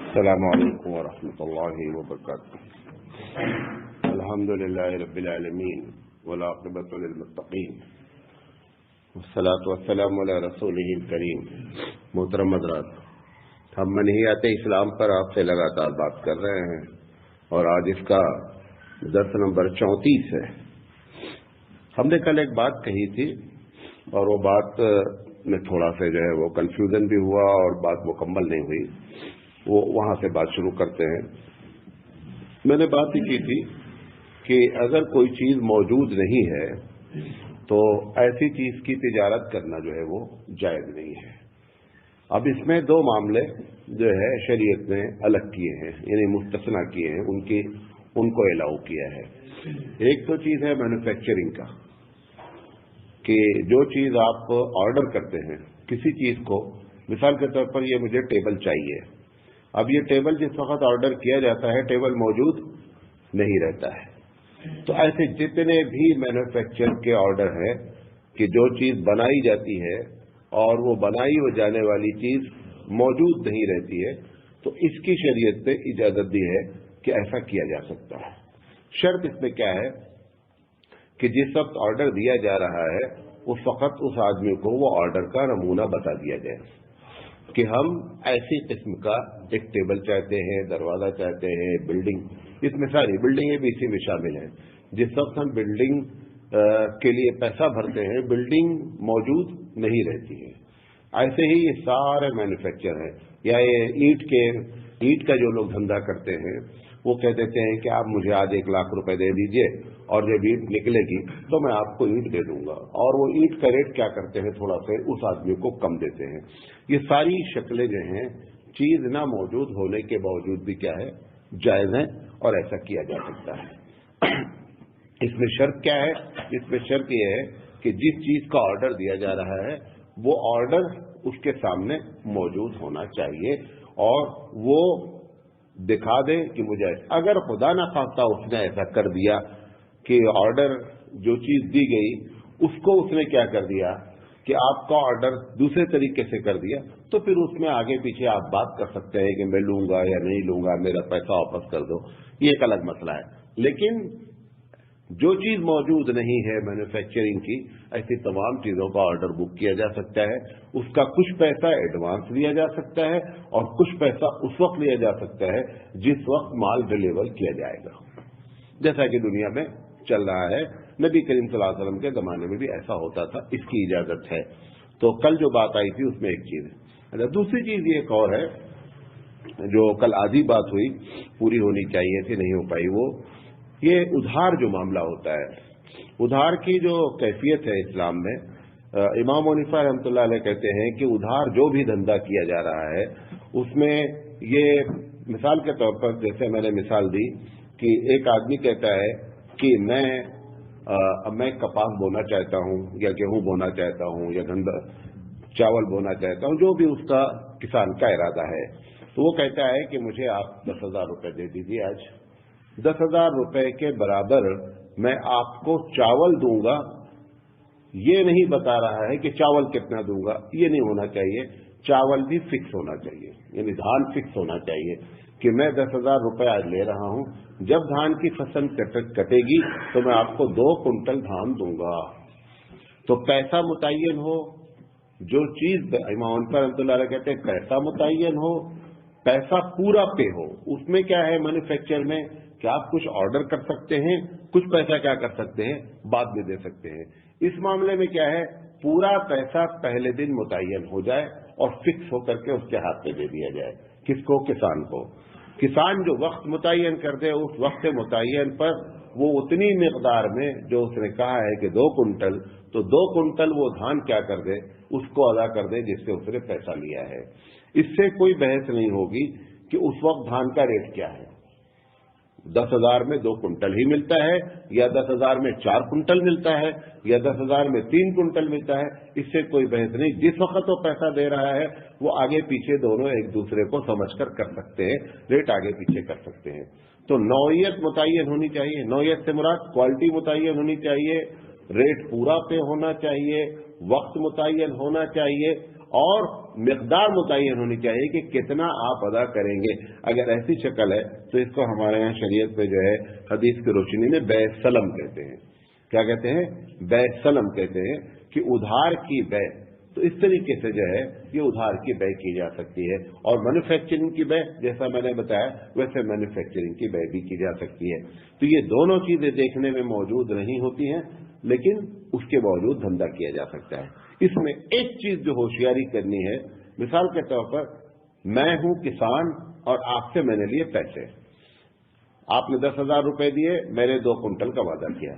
السلام علیکم ورحمۃ اللہ وبرکاتہ۔ الحمد للہ رب العالمین والعاقبۃ للمتقین والصلاۃ والسلام علی رسولہ الکریم۔ محترم حضرات، ہم منہیات اسلام پر آپ سے لگاتار بات کر رہے ہیں اور آج اس کا درس نمبر 34 ہے۔ ہم نے کل ایک بات کہی تھی اور وہ بات میں تھوڑا سا جو ہے وہ کنفیوژن بھی ہوا اور بات مکمل نہیں ہوئی، وہ وہاں سے بات شروع کرتے ہیں۔ میں نے بات ہی کی تھی کہ اگر کوئی چیز موجود نہیں ہے تو ایسی چیز کی تجارت کرنا جو ہے وہ جائز نہیں ہے۔ اب اس میں دو معاملے جو ہے شریعت نے الگ کیے ہیں، یعنی مستثنا کیے ہیں، ان کو الاؤ کیا ہے۔ ایک تو چیز ہے مینوفیکچرنگ کا، کہ جو چیز آپ آرڈر کرتے ہیں کسی چیز کو، مثال کے طور پر یہ مجھے ٹیبل چاہیے، اب یہ ٹیبل جس وقت آرڈر کیا جاتا ہے ٹیبل موجود نہیں رہتا ہے۔ تو ایسے جتنے بھی مینوفیکچر کے آرڈر ہیں کہ جو چیز بنائی جاتی ہے اور وہ بنائی ہو جانے والی چیز موجود نہیں رہتی ہے، تو اس کی شریعت نے اجازت دی ہے کہ ایسا کیا جا سکتا ہے۔ شرط اس میں کیا ہے کہ جس وقت آرڈر دیا جا رہا ہے اس وقت اس آدمی کو وہ آرڈر کا نمونہ بتا دیا جائے کہ ہم ایسی قسم کا ایک ٹیبل چاہتے ہیں، دروازہ چاہتے ہیں، بلڈنگ، اس میں ساری بلڈنگیں بھی اسی میں شامل ہیں۔ جس وقت ہم بلڈنگ کے لیے پیسہ بھرتے ہیں بلڈنگ موجود نہیں رہتی ہے۔ ایسے ہی یہ سارے مینوفیکچر ہیں، یا یہ اینٹ کا جو لوگ دھندا کرتے ہیں وہ کہہ دیتے ہیں کہ آپ مجھے آج 1 لاکھ روپے دے دیجئے اور جب اینٹ نکلے گی تو میں آپ کو اینٹ دے دوں گا، اور وہ اینٹ کا ریٹ کیا کرتے ہیں تھوڑا سا اس آدمی کو کم دیتے ہیں۔ یہ ساری شکلیں جو ہیں چیز نہ موجود ہونے کے باوجود بھی کیا ہے جائز ہیں اور ایسا کیا جا سکتا ہے۔ اس میں شرط کیا ہے؟ اس میں شرط یہ ہے کہ جس چیز کا آرڈر دیا جا رہا ہے وہ آرڈر اس کے سامنے موجود ہونا چاہیے اور وہ دکھا دے کہ مجھے، اگر خدا نہ خواستہ اس نے ایسا کر دیا کہ آرڈر جو چیز دی گئی اس کو اس نے کیا کر دیا کہ آپ کا آرڈر دوسرے طریقے سے کر دیا، تو پھر اس میں آگے پیچھے آپ بات کر سکتے ہیں کہ میں لوں گا یا نہیں لوں گا، میرا پیسہ واپس کر دو، یہ ایک الگ مسئلہ ہے۔ لیکن جو چیز موجود نہیں ہے مینوفیکچرنگ کی، ایسی تمام چیزوں کا آرڈر بک کیا جا سکتا ہے، اس کا کچھ پیسہ ایڈوانس لیا جا سکتا ہے اور کچھ پیسہ اس وقت لیا جا سکتا ہے جس وقت مال ڈیلیور کیا جائے گا، جیسا کہ دنیا میں چل رہا ہے۔ نبی کریم صلی اللہ علیہ وسلم کے زمانے میں بھی ایسا ہوتا تھا، اس کی اجازت ہے۔ تو کل جو بات آئی تھی اس میں ایک چیز ہے۔ دوسری چیز یہ ایک اور ہے جو کل آدھی بات ہوئی، پوری ہونی چاہیے تھی، نہیں ہو پائی، وہ یہ ادھار جو معاملہ ہوتا ہے، ادھار کی جو کیفیت ہے اسلام میں، امام حنیفہ رحمۃ اللہ علیہ کہتے ہیں کہ ادھار جو بھی دھندا کیا جا رہا ہے اس میں یہ، مثال کے طور پر جیسے میں نے مثال دی کہ ایک آدمی کہتا ہے کہ میں کپاس بونا چاہتا ہوں یا گیہوں بونا چاہتا ہوں یا چاول بونا چاہتا ہوں، جو بھی اس کا کسان کا ارادہ ہے، تو وہ کہتا ہے کہ مجھے آپ 10,000 روپے دے دیجیے، آج 10,000 روپے کے برابر میں آپ کو چاول دوں گا۔ یہ نہیں بتا رہا ہے کہ چاول کتنا دوں گا، یہ نہیں ہونا چاہیے، چاول بھی فکس ہونا چاہیے، یعنی دھان فکس ہونا چاہیے کہ میں 10,000 روپے آج لے رہا ہوں، جب دھان کی فصل کٹے گی تو میں آپ کو 2 کنٹل دھان دوں گا۔ تو پیسہ متعین ہو، جو چیز امام پر رحمۃ اللہ علیہ کہتے ہیں پیسہ متعین ہو، پیسہ پورا پے ہو۔ اس میں کیا ہے مینوفیکچر میں کہ آپ کچھ آرڈر کر سکتے ہیں، کچھ پیسہ کیا کر سکتے ہیں بعد میں دے سکتے ہیں۔ اس معاملے میں کیا ہے پورا پیسہ پہلے دن متعین ہو جائے اور فکس ہو کر کے اس کے ہاتھ پہ دے دیا جائے۔ کس کو؟ کسان کو۔ کسان جو وقت متعین کر دے اس وقت متعین پر وہ اتنی مقدار میں جو اس نے کہا ہے کہ 2 کنٹل، تو 2 کنٹل وہ دھان کیا کر دے اس کو ادا کر دے جس سے اس نے پیسہ لیا ہے۔ اس سے کوئی بحث نہیں ہوگی کہ اس وقت دھان کا ریٹ کیا ہے، 10,000 میں 2 کنٹل ہی ملتا ہے یا 10,000 میں 4 کنٹل ملتا ہے یا 10,000 میں 3 کنٹل ملتا ہے، اس سے کوئی بحث نہیں۔ جس وقت وہ پیسہ دے رہا ہے وہ آگے پیچھے دونوں ایک دوسرے کو سمجھ کر سکتے ہیں، ریٹ آگے پیچھے کر سکتے ہیں۔ تو نوعیت متعین ہونی چاہیے، نوعیت سے مراد کوالٹی متعین ہونی چاہیے، ریٹ پورا پے ہونا چاہیے، وقت متعین ہونا چاہیے اور مقدار متعین ہونی چاہیے کہ کتنا آپ ادا کریں گے. اگر ایسی شکل ہے تو اس کو ہمارے یہاں شریعت پہ جو ہے حدیث کی روشنی میں بیع سلم کہتے ہیں. کیا کہتے ہیں؟ بیع سلم کہتے ہیں کہ ادھار کی بیع. تو اس طریقے سے جو ہے یہ ادھار کی بیع کی جا سکتی ہے. اور مینوفیکچرنگ کی بیع جیسا میں نے بتایا ویسے مینوفیکچرنگ کی بیع بھی کی جا سکتی ہے. تو یہ دونوں چیزیں دیکھنے میں موجود نہیں ہوتی ہیں لیکن اس کے باوجود دھندا کیا جا سکتا ہے. اس میں ایک چیز جو ہوشیاری کرنی ہے، مثال کے طور پر میں ہوں کسان اور آپ سے میں نے لیے پیسے. آپ نے 10,000 روپے دیے، میں نے 2 کنٹل کا وعدہ کیا.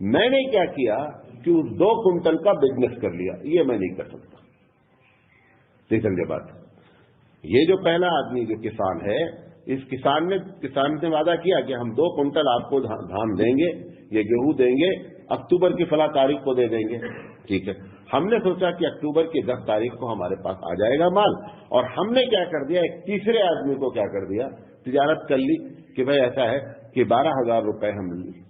میں نے کیا کیا کہ اس 2 کنٹل کا بزنس کر لیا. یہ میں نہیں کر سکتا. صحیح سمجھے بات؟ یہ جو پہلا آدمی جو کسان ہے، اس کسان نے وعدہ کیا کہ ہم 2 کنٹل آپ کو دھان دیں گے، یہ گیہوں دیں گے، اکتوبر کی فلاں تاریخ کو دے دیں گے. ٹھیک ہے. ہم نے سوچا کہ اکتوبر کی 10 تاریخ کو ہمارے پاس آ جائے گا مال، اور ہم نے کیا کر دیا، ایک تیسرے آدمی کو کیا کر دیا، تجارت کر لی کہ بھائی ایسا ہے کہ 12,000 روپے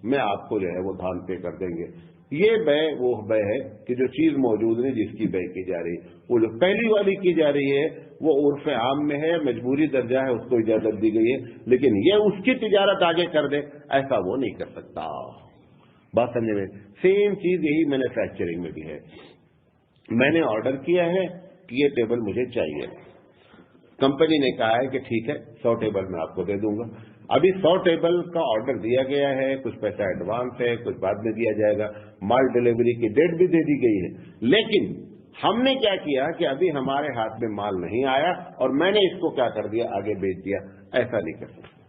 میں آپ کو جو ہے وہ دھان پے کر دیں گے. یہ بیع وہ بیع ہے کہ جو چیز موجود نہیں جس کی بیع کی جا رہی ہے. وہ جو پہلی والی کی جا رہی ہے وہ عرف عام میں ہے، مجبوری درجہ ہے، اس کو اجازت دی گئی ہے. لیکن یہ اس کی تجارت آگے کر دے، ایسا وہ نہیں کر سکتا. بات سمجھے میں؟ سیم چیز یہی مینوفیکچرنگ میں بھی ہے. میں نے آرڈر کیا ہے کہ یہ ٹیبل مجھے چاہیے. کمپنی نے کہا ہے کہ ٹھیک ہے 100 ٹیبل میں آپ کو دے دوں گا. ابھی 100 ٹیبل کا آرڈر دیا گیا ہے، کچھ پیسہ ایڈوانس ہے، کچھ بعد میں دیا جائے گا، مال ڈیلیوری کی ڈیٹ بھی دے دی گئی ہے. لیکن ہم نے کیا کیا کہ ابھی ہمارے ہاتھ میں مال نہیں آیا اور میں نے اس کو کیا کر دیا، آگے بیچ دیا. ایسا نہیں کر سکتا.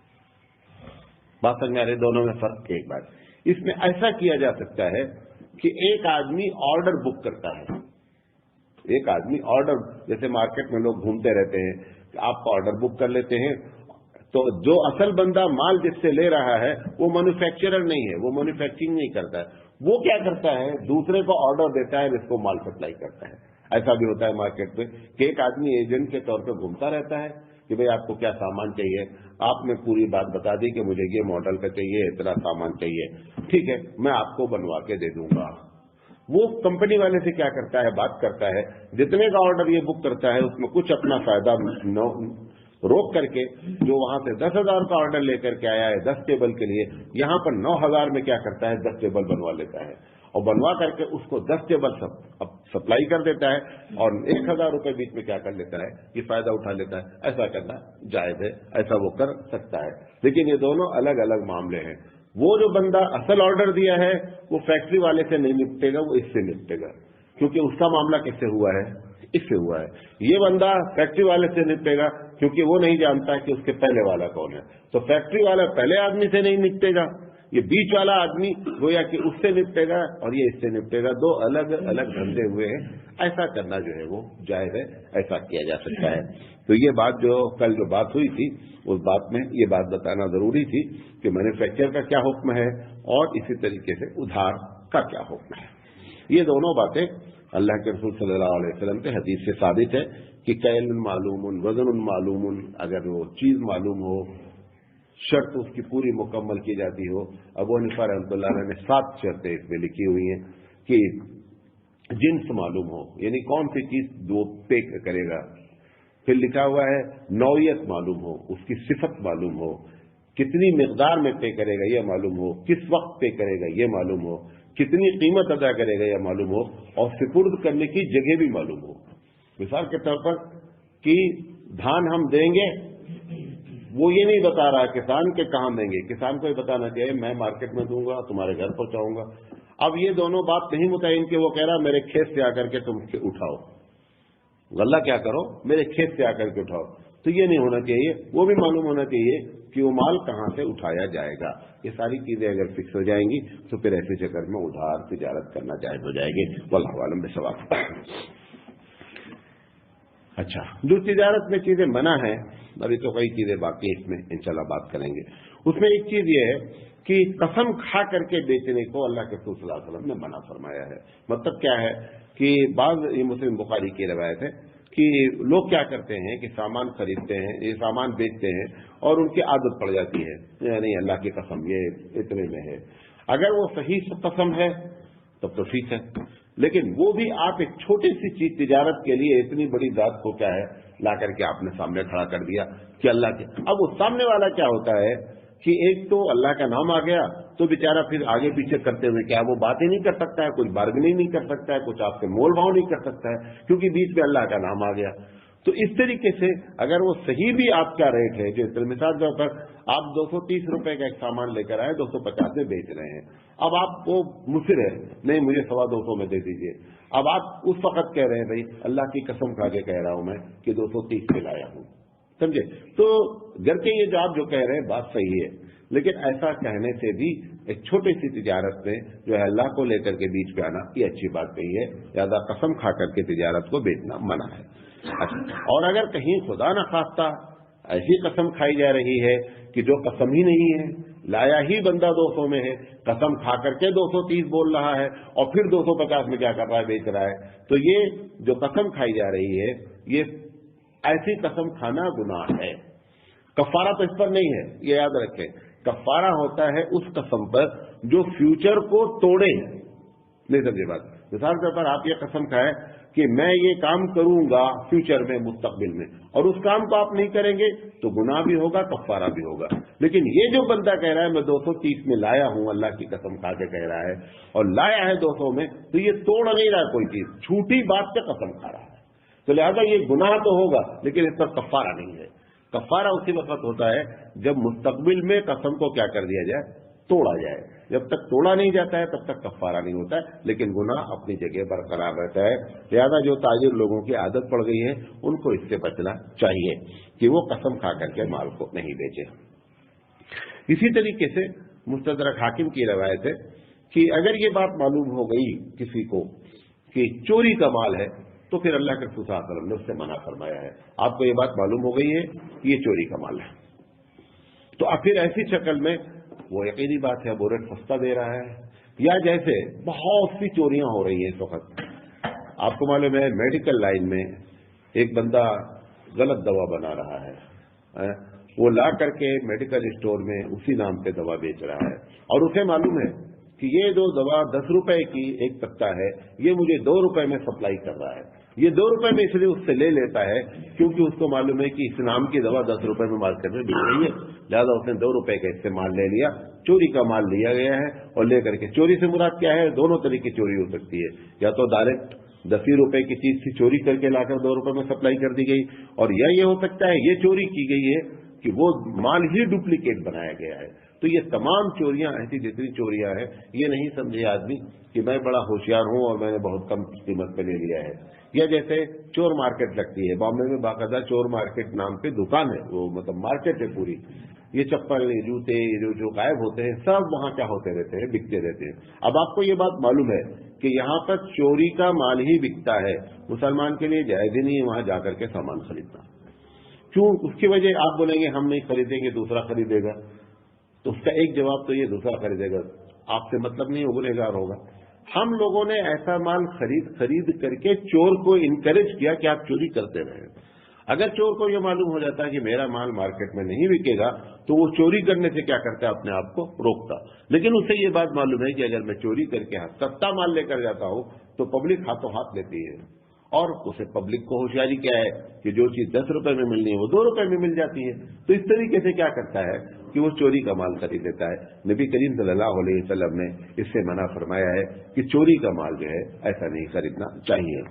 بات سمجھ میں آ رہی؟ دونوں میں فرق ایک بات. اس میں ایسا کیا جا سکتا ہے کہ ایک آدمی آرڈر بک کرتا ہے. ایک آدمی آرڈر، جیسے مارکیٹ میں لوگ گھومتے رہتے ہیں کہ آپ کا آرڈر بک کر لیتے ہیں، تو جو اصل بندہ مال جس سے لے رہا ہے وہ مینوفیکچرر نہیں ہے، وہ مینوفیکچرنگ نہیں کرتا ہے. وہ کیا کرتا ہے، دوسرے کو آرڈر دیتا ہے، اس کو مال سپلائی کرتا ہے. ایسا بھی ہوتا ہے مارکیٹ میں کہ ایک آدمی ایجنٹ کے طور پہ گھومتا رہتا ہے کہ بھئی آپ کو کیا سامان چاہیے. آپ نے پوری بات بتا دی کہ مجھے یہ ماڈل کا چاہیے، اتنا سامان چاہیے، ٹھیک ہے میں آپ کو بنوا کے دے دوں گا. وہ کمپنی والے سے کیا کرتا ہے، بات کرتا ہے، جتنے کا آرڈر یہ بک کرتا ہے اس میں کچھ اپنا فائدہ روک کر کے، جو وہاں سے 10,000 کا آرڈر لے کر کے آیا ہے 10 ٹیبل کے لیے، یہاں پر 9,000 میں کیا کرتا ہے 10 ٹیبل بنوا لیتا ہے، اور بنوا کر کے اس کو 10 ٹیبل سپلائی کر دیتا ہے، اور 1,000 روپے بیچ میں کیا کر لیتا ہے، یہ فائدہ اٹھا لیتا ہے. ایسا کرنا جائز ہے، ایسا وہ کر سکتا ہے. لیکن یہ دونوں الگ الگ معاملے ہیں. وہ جو بندہ اصل آرڈر دیا ہے وہ فیکٹری والے سے نہیں نپٹے گا، وہ اس سے نپٹے گا، کیونکہ اس کا معاملہ کس سے ہوا ہے، اس سے ہوا ہے. یہ بندہ فیکٹری والے سے نپٹے گا کیونکہ وہ نہیں جانتا کہ اس کے پہلے والا کون ہے. تو فیکٹری والا پہلے آدمی سے نہیں نپٹے گا، یہ بیچ والا آدمی گویا کہ اس سے نپٹے گا اور یہ اس سے نپٹے گا. دو الگ الگ دھندے ہوئے ہیں. ایسا کرنا جو ہے وہ جائز ہے، ایسا کیا جا سکتا ہے. تو یہ بات جو کل جو بات ہوئی تھی اس بات میں یہ بات بتانا ضروری تھی کہ مینوفیکچر کا کیا حکم ہے اور اسی طریقے سے ادھار کا کیا حکم ہے. یہ دونوں باتیں اللہ کے رسول صلی اللہ علیہ وسلم کے حدیث سے ثابت ہے کہ کیل معلوم، وزن معلوم، اگر وہ چیز معلوم ہو، شرط اس کی پوری مکمل کی جاتی ہو. ابو حنیفہ رحمۃ اللہ علیہ نے 7 شرطیں اس میں لکھی ہوئی ہیں کہ جنس معلوم ہو، یعنی کون سی چیز وہ پے کرے گا. پھر لکھا ہوا ہے نوعیت معلوم ہو، اس کی صفت معلوم ہو، کتنی مقدار میں پے کرے گا یہ معلوم ہو، کس وقت پے کرے گا یہ معلوم ہو، کتنی قیمت ادا کرے گا یہ معلوم ہو، اور سپرد کرنے کی جگہ بھی معلوم ہو. مثال کے طور پر کہ دھان ہم دیں گے، وہ یہ نہیں بتا رہا کسان کے کہاں دیں گے. کسان کو یہ بتانا چاہیے میں مارکیٹ میں دوں گا، تمہارے گھر پہنچاؤں گا. اب یہ دونوں بات نہیں متعین کہ وہ کہہ رہا میرے کھیت سے آ کر کے تم اٹھاؤ، غلہ کیا کرو میرے کھیت سے آ کر کے اٹھاؤ. تو یہ نہیں ہونا چاہیے. وہ بھی معلوم ہونا چاہیے کہ وہ مال کہاں سے اٹھایا جائے گا. یہ ساری چیزیں اگر فکس ہو جائیں گی تو پھر ایسے چکر میں ادھار تجارت کرنا جائز ہو جائے گی. واللہ اعلم بالصواب. اچھا، جو تجارت میں چیزیں منع ہیں، ابھی تو کئی چیزیں باقی اس میں انشاءاللہ بات کریں گے. اس میں ایک چیز یہ ہے کہ قسم کھا کر کے بیچنے کو اللہ کے رسول صلی اللہ علیہ وسلم نے منع فرمایا ہے. مطلب کیا ہے کہ بعض یہ مسلم بخاری کی روایت ہے کہ لوگ کیا کرتے ہیں کہ سامان خریدتے ہیں، یہ سامان بیچتے ہیں اور ان کی عادت پڑ جاتی ہے، یعنی اللہ کی قسم یہ اتنے میں ہے. اگر وہ صحیح قسم ہے تب تو ٹھیک ہے، لیکن وہ بھی آپ ایک چھوٹی سی چیز تجارت کے لیے اتنی بڑی ذات کو کیا ہے لا کر کے آپ نے سامنے کھڑا کر دیا کہ اللہ کے. اب وہ سامنے والا کیا ہوتا ہے کہ ایک تو اللہ کا نام آ گیا تو بیچارہ پھر آگے پیچھے کرتے ہوئے کیا وہ باتیں نہیں کر سکتا ہے, کچھ بارگننگ نہیں کر سکتا ہے, کچھ آپ سے مول بھاؤ نہیں کر سکتا ہے, کیونکہ بیچ میں اللہ کا نام آ گیا. تو اس طریقے سے اگر وہ صحیح بھی آپ کا ریٹ ہے, جو مثال کے طور پر آپ 230 روپے کا ایک سامان لے کر آئے 250 میں بیچ رہے ہیں, اب آپ کو مصر ہے نہیں مجھے 250 میں دے دیجئے. اب آپ اس وقت کہہ رہے ہیں بھائی اللہ کی قسم کھا کے کہہ رہا ہوں میں کہ 230 میں لایا ہوں, سمجھے. تو گھر کے یہ جو آپ جو کہہ رہے ہیں بات صحیح ہے, لیکن ایسا کہنے سے بھی ایک چھوٹی سی تجارت میں جو ہے اللہ کو لے کر کے بیچ پہ آنا یہ اچھی بات نہیں ہے. زیادہ قسم کھا کر کے تجارت کو بیچنا منع ہے. اور اگر کہیں خدا نخواستہ ایسی قسم کھائی جا رہی ہے کہ جو قسم ہی نہیں ہے, لایا ہی بندہ 200 میں ہے, قسم کھا کر کے 230 بول رہا ہے اور پھر 250 میں کیا کر رہا ہے بیچ رہا ہے, تو یہ جو قسم کھائی جا رہی ہے یہ ایسی قسم کھانا گناہ ہے. کفارہ تو اس پر نہیں ہے, یہ یاد رکھیں. کفارہ ہوتا ہے اس قسم پر جو فیوچر کو توڑے. نہیں سمجھے بات. مثال کے طور پر آپ یہ قسم کھائیں کہ میں یہ کام کروں گا فیوچر میں مستقبل میں, اور اس کام کو آپ نہیں کریں گے تو گناہ بھی ہوگا کفارہ بھی ہوگا. لیکن یہ جو بندہ کہہ رہا ہے میں 230 میں لایا ہوں, اللہ کی قسم کھا کے کہہ رہا ہے اور لایا ہے 200 میں, تو یہ توڑ نہیں رہا کوئی چیز, جھوٹی بات سے قسم کھا رہا ہے. تو لہذا یہ گناہ تو ہوگا لیکن اس پر کفارہ نہیں ہے. کفارہ اسی وقت ہوتا ہے جب مستقبل میں قسم کو کیا کر دیا جائے, توڑا جائے. جب تک توڑا نہیں جاتا ہے تب تک کفارہ نہیں ہوتا ہے, لیکن گناہ اپنی جگہ برقرار رہتا ہے. لہذا جو تاجر لوگوں کی عادت پڑ گئی ہے ان کو اس سے بچنا چاہیے کہ وہ قسم کھا کر کے مال کو نہیں بیچے. اسی طریقے سے مستدرک حاکم کی روایت ہے کہ اگر یہ بات معلوم ہو گئی کسی کو کہ چوری کا مال ہے تو پھر اللہ کے رسول صلی اللہ علیہ وسلم نے اس سے منع فرمایا ہے. آپ کو یہ بات معلوم ہو گئی ہے کہ یہ چوری کا مال ہے, تو اب پھر ایسی شکل میں وہ یقینی بات ہے وہ ریٹ سستا دے رہا ہے. یا جیسے بہت سی چوریاں ہو رہی ہیں اس وقت, آپ کو معلوم ہے میڈیکل لائن میں ایک بندہ غلط دوا بنا رہا ہے, وہ لا کر کے میڈیکل اسٹور میں اسی نام پہ دوا بیچ رہا ہے, اور اسے معلوم ہے کہ یہ جو دوا 10 روپے کی ایک تختہ ہے یہ مجھے 2 روپے میں سپلائی کر رہا ہے. یہ 2 روپے میں اس لیے اس سے لے لیتا ہے کیونکہ اس کو معلوم ہے کہ اس نام کی دوا 10 روپے میں مارکیٹ میں بک رہی ہے, لہٰذا اس نے 2 روپے کا استعمال لے لیا. چوری کا مال لیا گیا ہے اور لے کر کے, چوری سے مراد کیا ہے, دونوں طریقے کی چوری ہو سکتی ہے. یا تو ڈائریکٹ 10 روپے کی چیز سے چوری کر کے لا کر 2 روپے میں سپلائی کر دی گئی, اور یا یہ ہو سکتا ہے یہ چوری کی گئی ہے کہ وہ مال ہی ڈپلیکیٹ بنایا گیا ہے. تو یہ تمام چوریاں ایسی جتنی چوریاں ہیں یہ نہیں سمجھے آدمی کہ میں بڑا ہوشیار ہوں اور میں نے بہت کم قیمت پہ لے لیا ہے. یا جیسے چور مارکیٹ لگتی ہے بامبے میں, باقاعدہ چور مارکیٹ نام پہ دکان ہے, وہ مطلب مارکیٹ ہے پوری. یہ چپل جوتے جو غائب ہوتے ہیں سب وہاں کیا ہوتے رہتے ہیں, بکتے رہتے ہیں. اب آپ کو یہ بات معلوم ہے کہ یہاں پر چوری کا مال ہی بکتا ہے, مسلمان کے لیے جائز ہی نہیں ہے وہاں جا کر کے سامان خریدنا. کیوں؟ اس کی وجہ آپ بولیں گے ہم نہیں خریدیں گے دوسرا خریدے گا, تو اس کا ایک جواب تو یہ دوسرا خریدے گا آپ سے مطلب نہیں, وہ گنہگار ہوگا. ہم لوگوں نے ایسا مال خرید کر کے چور کو انکریج کیا کہ آپ چوری کرتے رہے. اگر چور کو یہ معلوم ہو جاتا ہے کہ میرا مال مارکیٹ میں نہیں بکے گا تو وہ چوری کرنے سے کیا کرتا ہے, اپنے آپ کو روکتا. لیکن اسے یہ بات معلوم ہے کہ اگر میں چوری کر کے سستا مال لے کر جاتا ہوں تو پبلک ہاتھوں ہاتھ لیتی ہے, اور اسے پبلک کو ہوشیاری کیا ہے کہ جو چیز 10 روپے میں ملنی ہے وہ 2 روپے میں مل جاتی ہے. تو اس طریقے سے کیا کرتا ہے کہ وہ چوری کا مال خرید لیتا ہے. نبی کریم صلی اللہ علیہ وسلم نے اس سے منع فرمایا ہے کہ چوری کا مال جو ہے ایسا نہیں خریدنا چاہیے.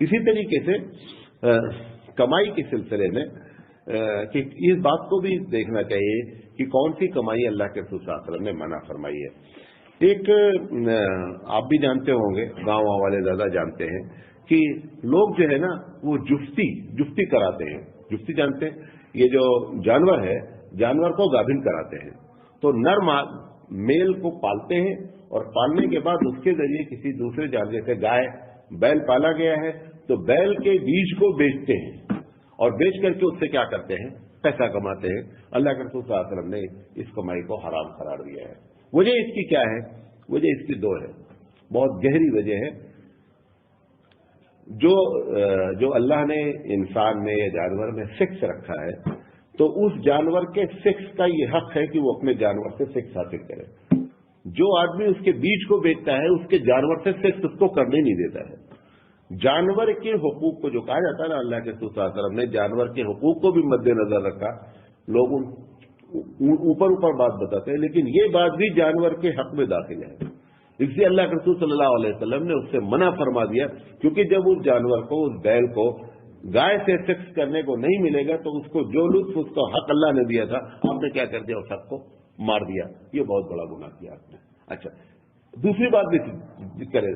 اسی طریقے سے کمائی کے سلسلے میں کہ اس بات کو بھی دیکھنا چاہیے کہ کون سی کمائی اللہ کے رسول صلی اللہ علیہ وسلم نے منع فرمائی ہے. ایک آپ بھی جانتے ہوں گے, گاؤں والے زیادہ جانتے ہیں کہ لوگ جو ہے نا وہ جفتی کراتے ہیں. جفتی جانتے ہیں, یہ جو جانور ہے جانور کو گابھن کراتے ہیں. تو نر میل کو پالتے ہیں اور پالنے کے بعد اس کے ذریعے کسی دوسرے جانور جیسے گائے بیل پالا گیا ہے تو بیل کے بیج کو بیچتے ہیں اور بیچ کر کے اس سے کیا کرتے ہیں, پیسہ کماتے ہیں. اللہ کے رسول صلی اللہ علیہ وسلم نے اس کمائی کو حرام قرار دیا ہے. وجہ اس کی کیا ہے؟ وجہ اس کی 2 ہے, بہت گہری وجہ ہے. جو اللہ نے انسان میں یا جانور میں سیکس رکھا ہے تو اس جانور کے سیکس کا یہ حق ہے کہ وہ اپنے جانور سے سیکس حاصل کرے. جو آدمی اس کے بیج کو بیچتا ہے اس کے جانور سے سیکس اس کو کرنے نہیں دیتا ہے. جانور کے حقوق کو جو کہا جاتا ہے نا، اللہ کے رسول صلی اللہ علیہ وسلم نے جانور کے حقوق کو بھی مد نظر رکھا. لوگ اوپر بات بتاتے ہیں، لیکن یہ بات بھی جانور کے حق میں داخل ہے. اس لیے اللہ کے رسول صلی اللہ علیہ وسلم نے اس سے منع فرما دیا، کیونکہ جب اس جانور کو، اس بیل کو گائے سے سیکس کرنے کو نہیں ملے گا تو اس کو جو لطف اس کا حق اللہ نے دیا تھا، آپ نے کیا کر دیا، اس حق کو مار دیا. یہ بہت بڑا گناہ کیا آپ نے. اچھا، دوسری بات بھی کرے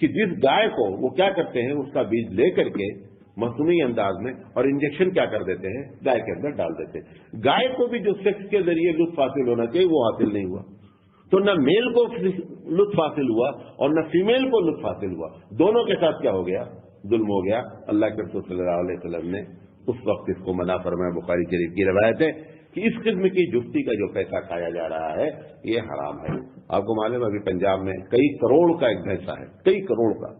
کہ جس گائے کو وہ کیا کرتے ہیں، اس کا بیج لے کر کے مصنوعی انداز میں اور انجیکشن کیا کر دیتے ہیں، گائے کے اندر ڈال دیتے ہیں. گائے کو بھی جو سیکس کے ذریعے لطف حاصل ہونا چاہیے وہ حاصل نہیں ہوا، تو نہ میل کو لطف حاصل ہوا اور نہ فیمیل کو لطف حاصل ہوا. دونوں کے ساتھ کیا ہو گیا، ظلم ہو گیا. اللہ کے رسول صلی اللہ علیہ وسلم نے اس وقت اس کو منع فرمایا. بخاری شریف کی روایت ہے کہ اس قسم کی جفتی کا جو پیسہ کھایا جا رہا ہے یہ حرام ہے. آپ کو معلوم ہے ابھی پنجاب میں کئی کروڑ کا ایک بھینسا ہے، کئی کروڑ کا.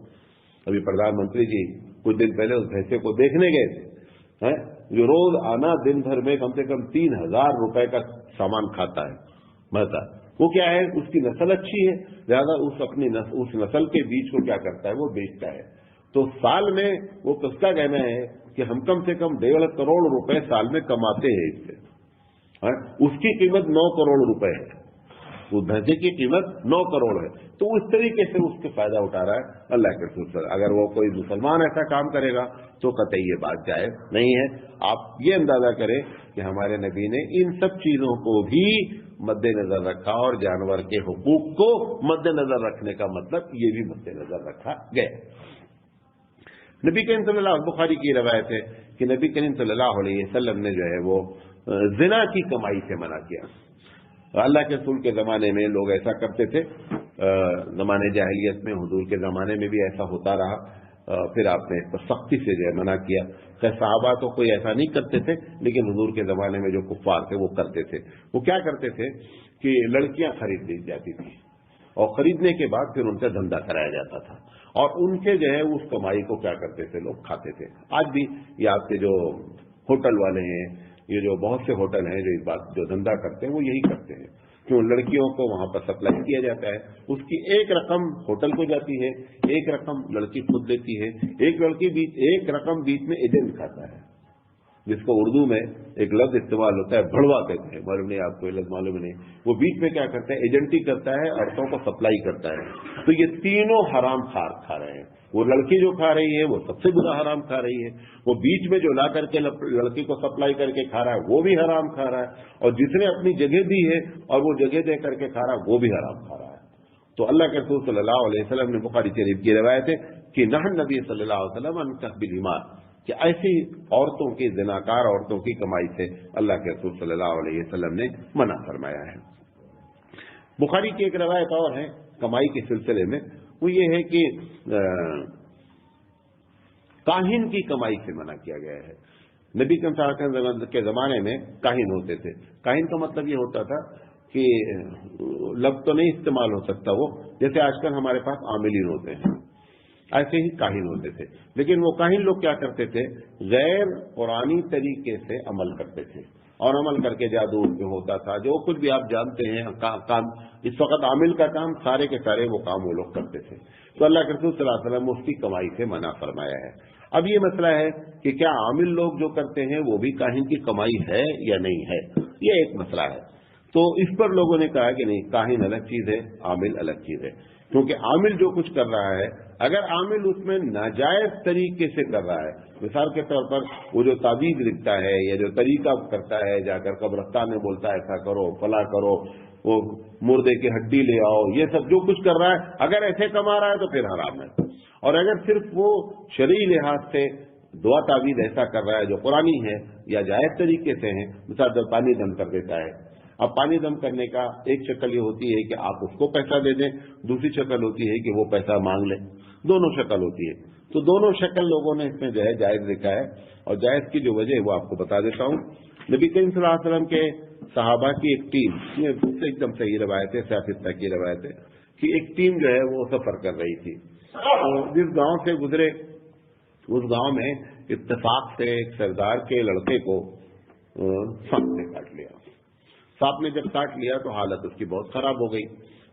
ابھی پردھان منتری جی کچھ دن پہلے اس بھینسے کو دیکھنے گئے تھے، جو روز آنا دن بھر میں کم سے کم 3,000 روپے کا سامان کھاتا ہے بھینسا. وہ کیا ہے، اس کی نسل اچھی ہے، لہٰذا اس نسل کے بیج کو کیا کرتا ہے، وہ بیچتا ہے. تو سال میں وہ کس کا کہنا ہے کہ ہم کم سے کم 1.5 کروڑ روپے سال میں کماتے ہیں اس سے. اس کی قیمت 9 کروڑ روپے ہے، اس بھینسے کی قیمت 9 کروڑ ہے. تو اس طریقے سے اس کے فائدہ اٹھا رہا ہے. اللہ کے رسول صلی اللہ علیہ وسلم اگر وہ کوئی مسلمان ایسا کام کرے گا تو قطعی یہ بات جائز نہیں ہے. آپ یہ اندازہ کریں کہ ہمارے نبی نے ان سب چیزوں کو بھی مد نظر رکھا، اور جانور کے حقوق کو مد نظر رکھنے کا مطلب یہ بھی مد نظر رکھا گیا. نبی کریم صلی اللہ علیہ وسلم، بخاری کی روایت ہے کہ نبی کریم صلی اللہ علیہ وسلم نے جو ہے وہ زنا کی کمائی سے منع کیا. اللہ کے رسول کے زمانے میں لوگ ایسا کرتے تھے، زمانے جاہلیت میں، حضور کے زمانے میں بھی ایسا ہوتا رہا. پھر آپ نے سختی سے جو ہے منع کیا. خیر صحابہ تو کوئی ایسا نہیں کرتے تھے، لیکن حضور کے زمانے میں جو کفار تھے وہ کرتے تھے. وہ کیا کرتے تھے کہ لڑکیاں خرید لی جاتی تھی اور خریدنے کے بعد پھر ان سے دھندا کرایا جاتا تھا، اور ان کے جو ہے اس کمائی کو کیا کرتے تھے، لوگ کھاتے تھے. آج بھی یہ آپ کے جو ہوٹل والے ہیں، یہ جو بہت سے ہوٹل ہیں جو اس بات جو دھندا کرتے ہیں وہ یہی کرتے ہیں. کیوں، لڑکیوں کو وہاں پر سپلائی کیا جاتا ہے، اس کی ایک رقم ہوٹل کو جاتی ہے، ایک رقم لڑکی خود لیتی ہے، ایک رقم بیچ میں ایجنٹ کھاتا ہے، جس کو اردو میں ایک لفظ استعمال ہوتا ہے بھڑوا کہتے ہیں. معلوم نہیں آپ کو یہ لفظ معلوم نہیں. وہ بیچ میں کیا کرتا ہے، ایجنٹی کرتا ہے، عورتوں کو سپلائی کرتا ہے. تو یہ تینوں حرام کھا رہے ہیں. وہ لڑکی جو کھا رہی ہے وہ سب سے بڑا حرام کھا رہی ہے، وہ بیچ میں جو لا کر کے لڑکی کو سپلائی کر کے کھا رہا ہے وہ بھی حرام کھا رہا ہے، اور جس نے اپنی جگہ دی ہے اور وہ جگہ دے کر کے کھا رہا ہے وہ بھی حرام کھا رہا ہے. تو اللہ کے رسول صلی اللہ علیہ وسلم نے، بخاری شریف کی روایت ہے کہ نہى النبی صلی اللہ علیہ وسلم عن کسب الایمان، کہ ایسی عورتوں کی، زناکار عورتوں کی کمائی سے اللہ کے رسول صلی اللہ علیہ وسلم نے منع فرمایا ہے. بخاری کی ایک روایت اور ہے کمائی کے سلسلے میں، وہ یہ ہے کہ کاہن کی کمائی سے منع کیا گیا ہے. نبی صلی اللہ علیہ وسلم کے زمانے میں کاہن ہوتے تھے. کاہن کا مطلب یہ ہوتا تھا کہ لفظ تو نہیں استعمال ہو سکتا وہ، جیسے آج کل ہمارے پاس عاملین ہوتے ہیں، ایسے ہی کاہن ہوتے تھے. لیکن وہ کاہن لوگ کیا کرتے تھے، غیر قرآنی طریقے سے عمل کرتے تھے، اور عمل کر کے جادو جو ہوتا تھا، جو کچھ بھی آپ جانتے ہیں کام، اس وقت عامل کا کام سارے کے سارے وہ کام وہ لوگ کرتے تھے. تو اللہ کے رسول صلی اللہ علیہ وسلم اس کی کمائی سے منع فرمایا ہے. اب یہ مسئلہ ہے کہ کیا عامل لوگ جو کرتے ہیں وہ بھی کاہن کی کمائی ہے یا نہیں ہے، یہ ایک مسئلہ ہے. تو اس پر لوگوں نے کہا کہ نہیں، کاہن الگ چیز ہے، عامل الگ چیز ہے. کیونکہ عامل جو کچھ کر رہا ہے، اگر عامل اس میں ناجائز طریقے سے کر رہا ہے، مثال کے طور پر وہ جو تعویذ لکھتا ہے یا جو طریقہ کرتا ہے، جا کر قبرستان میں بولتا ہے ایسا کرو فلاں کرو، وہ مردے کی ہڈی لے آؤ، یہ سب جو کچھ کر رہا ہے اگر ایسے کما رہا ہے تو پھر حرام ہے. اور اگر صرف وہ شرعی لحاظ سے دعا تعویذ ایسا کر رہا ہے جو قرآنی ہے یا جائز طریقے سے ہے، مثال پانی دم کر دیتا ہے. اب پانی دم کرنے کا ایک شکل یہ ہوتی ہے کہ آپ اس کو پیسہ دے دیں، دوسری شکل ہوتی ہے کہ وہ پیسہ مانگ لیں، دونوں شکل ہوتی ہے. تو دونوں شکل لوگوں نے اس میں جو ہے جائز لکھا ہے، اور جائز کی جو وجہ ہے وہ آپ کو بتا دیتا ہوں. نبی کریم صلی اللہ علیہ وسلم کے صحابہ کی ایک ٹیم، یہ ایک دم صحیح روایت ہے، سیاستہ کی روایت ہے کہ ایک ٹیم جو ہے وہ سفر کر رہی تھی. جس گاؤں سے گزرے اس گاؤں میں اتفاق سے ایک سردار کے لڑکے کو سانپ نے کاٹ لیا. سانپ نے جب کاٹ لیا تو حالت اس کی بہت خراب ہو گئی.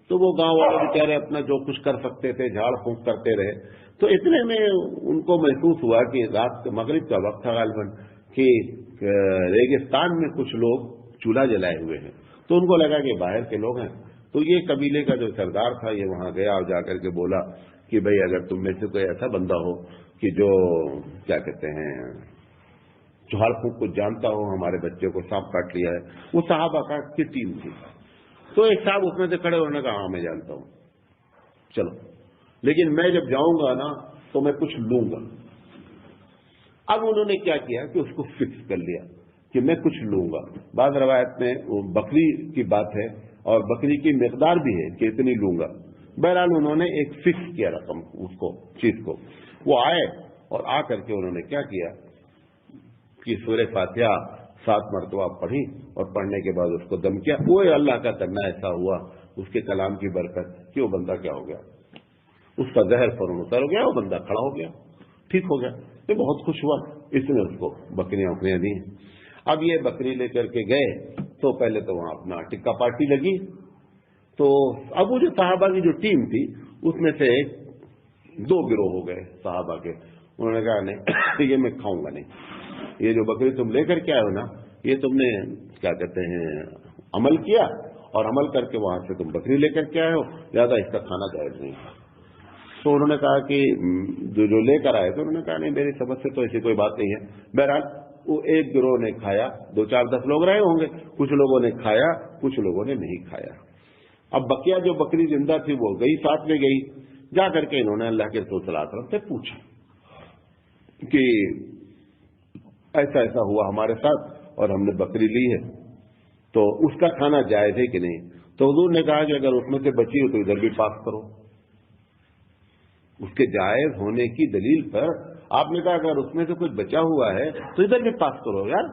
تو وہ گاؤں والے بیچارے اپنا جو کچھ کر سکتے تھے جھاڑ پھونک کرتے رہے. تو اتنے میں ان کو محسوس ہوا کہ رات مغرب کا وقت تھا غالباً کہ ریگستان میں کچھ لوگ چولہا جلائے ہوئے ہیں. تو ان کو لگا کہ باہر کے لوگ ہیں. تو یہ قبیلے کا جو سردار تھا یہ وہاں گیا اور جا کر کے بولا کہ بھئی اگر تم میں سے کوئی ایسا بندہ ہو کہ جو کیا کہتے ہیں جھاڑ پھونک کو جانتا ہو, ہمارے بچے کو سانپ کاٹ لیا ہے. وہ صحابہ کی ٹیم تھی. تو ایک صاحب اس میں سے کھڑے ہونے کا ہاں میں جانتا ہوں, چلو لیکن میں جب جاؤں گا نا تو میں کچھ لوں گا. اب انہوں نے کیا کیا کہ اس کو فکس کر لیا کہ میں کچھ لوں گا. بعض روایت میں بکری کی بات ہے اور بکری کی مقدار بھی ہے کہ اتنی لوں گا. بہرحال انہوں نے ایک فکس کیا رقم اس کو چیز کو. وہ آئے اور آ کر کے انہوں نے کیا کیا کہ سورہ فاتحہ 7 مرتبہ پڑھی اور پڑھنے کے بعد اس کو دم کیا. وہ اللہ کا کرنا ایسا ہوا اس کے کلام کی برکت کہ وہ بندہ کیا ہو گیا, اس کا زہر فوراً اتر گیا, وہ بندہ کھڑا ہو گیا, ٹھیک ہو گیا. یہ بہت خوش ہوا. اس نے اس کو بکریاں دی. اب یہ بکری لے کر کے گئے تو پہلے تو وہاں اپنا ٹکا پارٹی لگی. تو اب وہ جو صحابہ کی جو ٹیم تھی اس میں سے 2 گروہ ہو گئے صحابہ کے. انہوں نے کہا نہیں یہ میں کھاؤں گا نہیں, یہ جو بکری تم لے کر کے آئے ہو نا یہ تم نے کیا کہتے ہیں عمل کیا اور عمل کر کے وہاں سے تم بکری لے کر کے آئے ہو, زیادہ اس کا کھانا جائز نہیں. تو انہوں نے کہا کہ جو لے کر آئے تو انہوں نے کہا نہیں میری سمجھ سے تو ایسی کوئی بات نہیں ہے. بہرحال وہ ایک گروہ نے کھایا, 2 4 10 لوگ رہے ہوں گے, کچھ لوگوں نے کھایا کچھ لوگوں نے نہیں کھایا. اب بقیہ جو بکری زندہ تھی وہ گئی, ساتھ میں گئی. جا کر کے انہوں نے اللہ کے رسول صلی اللہ علیہ وسلم سے پوچھا کہ ایسا ایسا ہوا ہمارے ساتھ اور ہم نے بکری لی ہے تو اس کا کھانا جائز ہے کہ نہیں. تو حضور نے کہا کہ اگر اس میں سے بچی ہو تو ادھر بھی پاس کرو. اس کے جائز ہونے کی دلیل پر آپ نے کہا اگر اس میں سے کچھ بچا ہوا ہے تو ادھر بھی پاس کرو یار.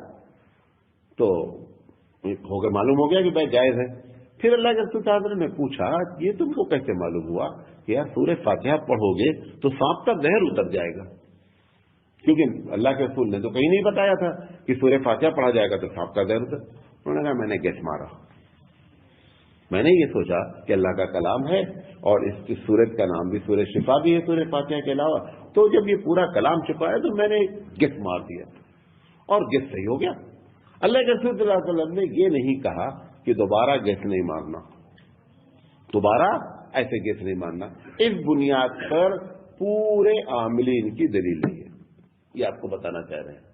تو ہو گیا, معلوم ہو گیا کہ بھائی جائز ہے. پھر اللہ کے رسول صلی اللہ علیہ وسلم نے پوچھا یہ تم کو کیسے معلوم ہوا کہ یار سورہ فاتحہ پڑھو گے تو سانپ کا زہر اتر جائے گا, کیونکہ اللہ کے رسول نے تو کہیں نہیں بتایا تھا کہ سورہ فاتحہ پڑھا جائے گا تو سانپ کا زہر اتر. انہوں نے کہا میں نے گیس مارا, میں نے یہ سوچا کہ اللہ کا کلام ہے اور اس کی سورت کا نام بھی سورہ شفا بھی ہے سورہ فاتحہ کے علاوہ. تو جب یہ پورا کلام چھپا ہے تو میں نے گیس مار دیا اور گیس صحیح ہو گیا. اللہ کے رسول صلی اللہ علیہ وسلم نے یہ نہیں کہا کہ دوبارہ گیس نہیں مارنا, دوبارہ ایسے گیس نہیں مارنا. اس بنیاد پر پورے عاملین کی دلیل نہیں ہے, یہ آپ کو بتانا چاہ رہے ہیں.